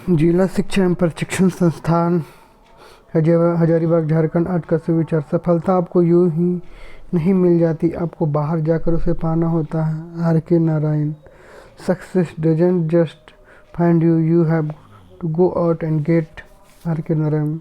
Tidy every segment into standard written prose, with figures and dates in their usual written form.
जिला शिक्षा एवं प्रशिक्षण संस्थान हजारीबाग झारखंड आज का सुविचार। सफलता आपको यूं ही नहीं मिल जाती, आपको बाहर जाकर उसे पाना होता है। R K Narayan. Success doesn't just find you, you have to go out and get. R K Narayan.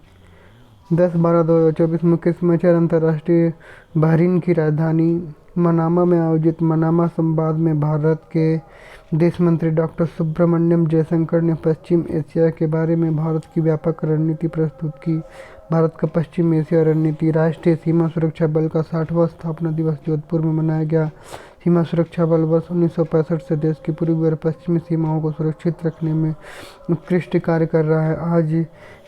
10/12/2024 मुख्य समाचार। अंतर्राष्ट्रीय बहरीन की राजधानी मनामा में आयोजित मनामा संवाद में भारत के विदेश मंत्री डॉक्टर सुब्रमण्यम जयशंकर ने पश्चिम एशिया के बारे में भारत की व्यापक रणनीति प्रस्तुत की। भारत का पश्चिम एशिया रणनीति। राष्ट्रीय सीमा सुरक्षा बल का 60वां स्थापना दिवस जोधपुर में मनाया गया। सीमा सुरक्षा बल वर्ष 1965 से देश की पूर्वी और पश्चिमी सीमाओं को सुरक्षित रखने में उत्कृष्ट कार्य कर रहा है। आज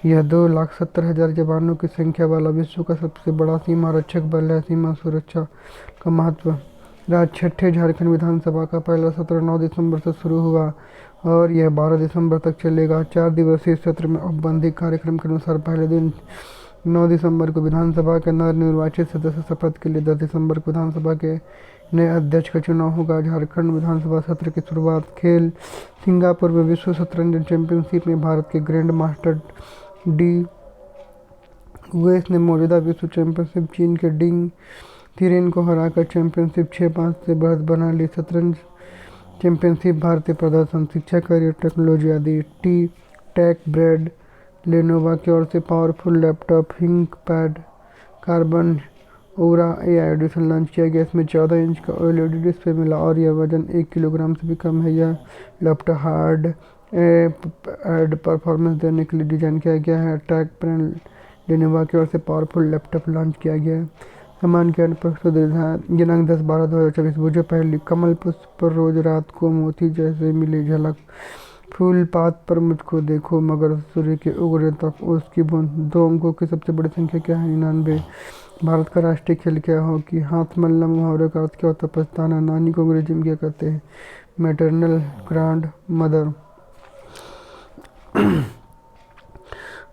यह 2,70,000 जवानों की संख्या वाला विश्व का सबसे बड़ा सीमा रक्षक बल है। सीमा सुरक्षा का महत्व। छठे झारखंड विधानसभा का पहला सत्र 9 दिसंबर से शुरू हुआ और यह 12 दिसंबर तक चलेगा। 4 दिवसीय सत्र में औपबंधिक कार्यक्रम के अनुसार पहले दिन 9 दिसंबर को विधानसभा के नवनिर्वाचित सदस्य शपथ के लिए 10 दिसंबर को विधानसभा के नए अध्यक्ष का चुनाव होगा। झारखंड विधानसभा सत्र की शुरुआत। खेल। सिंगापुर में विश्व शतरंज चैंपियनशिप में भारत के ग्रैंड मास्टर डी वेस ने मौजूदा विश्व चैंपियनशिप चीन के डिंग थिरेन को हराकर चैंपियनशिप 6-5 से बढ़त बना ली। शतरंज चैंपियनशिप। भारतीय प्रदर्शन, शिक्षा, करियर, टेक्नोलॉजी आदि। टी टेक ब्रेड लेनोवा की ओर से पावरफुल लैपटॉप हिंक पैड कार्बन ओरा AI एडिशन लॉन्च किया गया। इसमें 14 इंच का OLED डिस्प्ले मिला और यह वजन 1 किलोग्राम से भी कम है। यह लैपटॉप हार्ड एड परफॉर्मेंस देने के लिए डिजाइन किया गया है। टेक ब्रांड लेनोवा की ओर से पावरफुल लैपटॉप लॉन्च किया गया है। सामान ज्ञान प्रस्तुत। दिनांक 10/12/2024। बुझे पहली। कमल पुष्प पर रोज रात को मोती जैसे मिली झलक। फूल पात पर मुझको देखो मगर सूर्य के उगने तक उसकी बूंद। 2 अंकों की सबसे बड़ी संख्या क्या है? 99। भारत का राष्ट्रीय खेल क्या है? हॉकी। हाथ मलना मुहावरे का अर्थ क्या होता है? पछताना। नानी को अंग्रेजी में क्या कहते हैं? Maternal grand mother.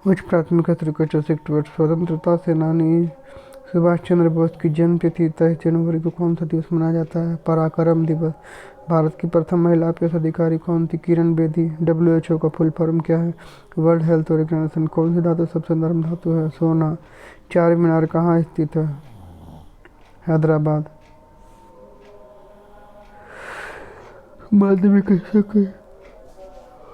उच्च प्राथमिकता श्री स्वतंत्रता सेनानी सुभाष चंद्र बोस की जन्म तिथि 23 जनवरी को कौन सा दिवस मनाया जाता है? पराक्रम दिवस। भारत की प्रथम महिला IPS अधिकारी कौन थी? किरण बेदी। WHO का फुल फॉर्म क्या है? World Health Organization. कौन सी धातु सबसे नरम धातु है? सोना। चार मीनार कहाँ स्थित है? हैदराबाद। माध्यमिक शिक्षा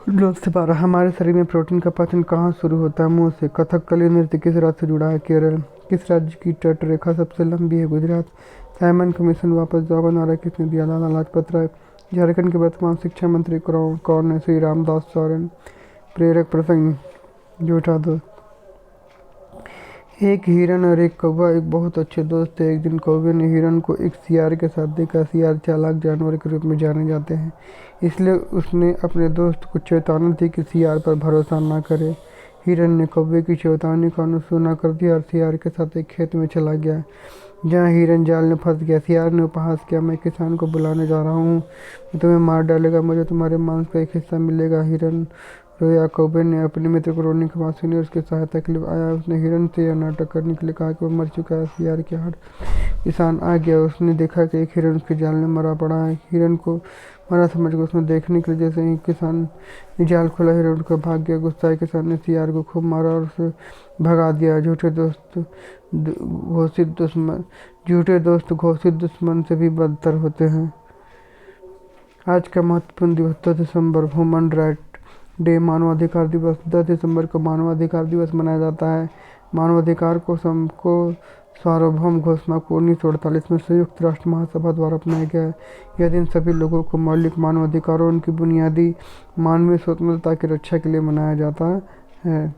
9 से 12। हमारे शरीर में प्रोटीन का पाचन कहाँ शुरू होता है? मुंह से। कथकली नृत्य किस राज्य से जुड़ा है? केरल। किस राज्य की तट रेखा सबसे लंबी है? गुजरात। साइमन कमीशन वापस जाओ का नारा किसने दिया? लाला लाजपत राय। झारखंड के वर्तमान शिक्षा मंत्री कौन है? श्री रामदास सोरेन। प्रेरक प्रसंग। झूठा दोस्त। एक हिरन और एक कौवा एक बहुत अच्छे दोस्त थे। एक दिन कौवे ने हिरन को एक सियार के साथ देखा। सियार चालाक जानवर के रूप में जाने जाते हैं, इसलिए उसने अपने दोस्त को चेतावनी दी कि सियार पर भरोसा न करे। हिरन ने कौवे की चेतावनी को अनसुना कर दिया और सियार के साथ एक खेत में चला गया, जहाँ हिरन जाल में फंस गया। सियार ने उपहास किया, मैं किसान को बुलाने जा रहा हूँ, वो तुम्हें मार डालेगा, मुझे तुम्हारे मांस का एक हिस्सा मिलेगा। हिरन रोया। कौवे ने अपने मित्र को रोने की बात सुनी और उसकी सहायता के लिए आया। उसने हिरन से यह नाटक करने के लिए कहा कि वो मर चुका है। सियार की हार। किसान आ गया। उसने देखा कि एक हिरन उसके जाल में मरा पड़ा है। हिरन को मरा समझकर उसने देखने के लिए जैसे ही किसान ने जाल खोला, हिरन उठकर भाग गया। गुस्साए किसान ने सियार को खूब मारा और उसे भगा दिया। झूठे दोस्त घोषित दुश्मन से भी बदतर होते हैं। आज का महत्वपूर्ण दिवस 10 दिसंबर ह्यूमन राइट डे मानवाधिकार दिवस। 10 दिसंबर को मानवाधिकार दिवस मनाया जाता है। मानवाधिकार को सार्वभौम घोषणा को 1948 में संयुक्त राष्ट्र महासभा द्वारा अपनाया गया है। यह दिन सभी लोगों को मौलिक मानवाधिकारों और उनकी बुनियादी मानवीय स्वतंत्रता की रक्षा के लिए मनाया जाता है।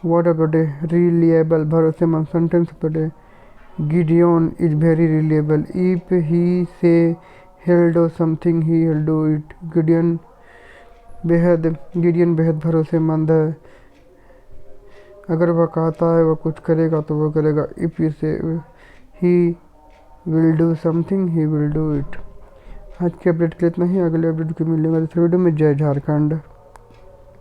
Word of the day. Reliable, भरोसेमंद। Sentence of the day. Gideon is very reliable. If he says he'll do something he will do it. Gideon बेहद भरोसेमंद है। अगर वह कहता है वह कुछ करेगा तो वह करेगा। इफ यू से ही will do something he will do it. आज के अपडेट के लिए इतना ही। अगले अपडेट को मिलेंगे दूसरे वीडियो में। जय झारखंड।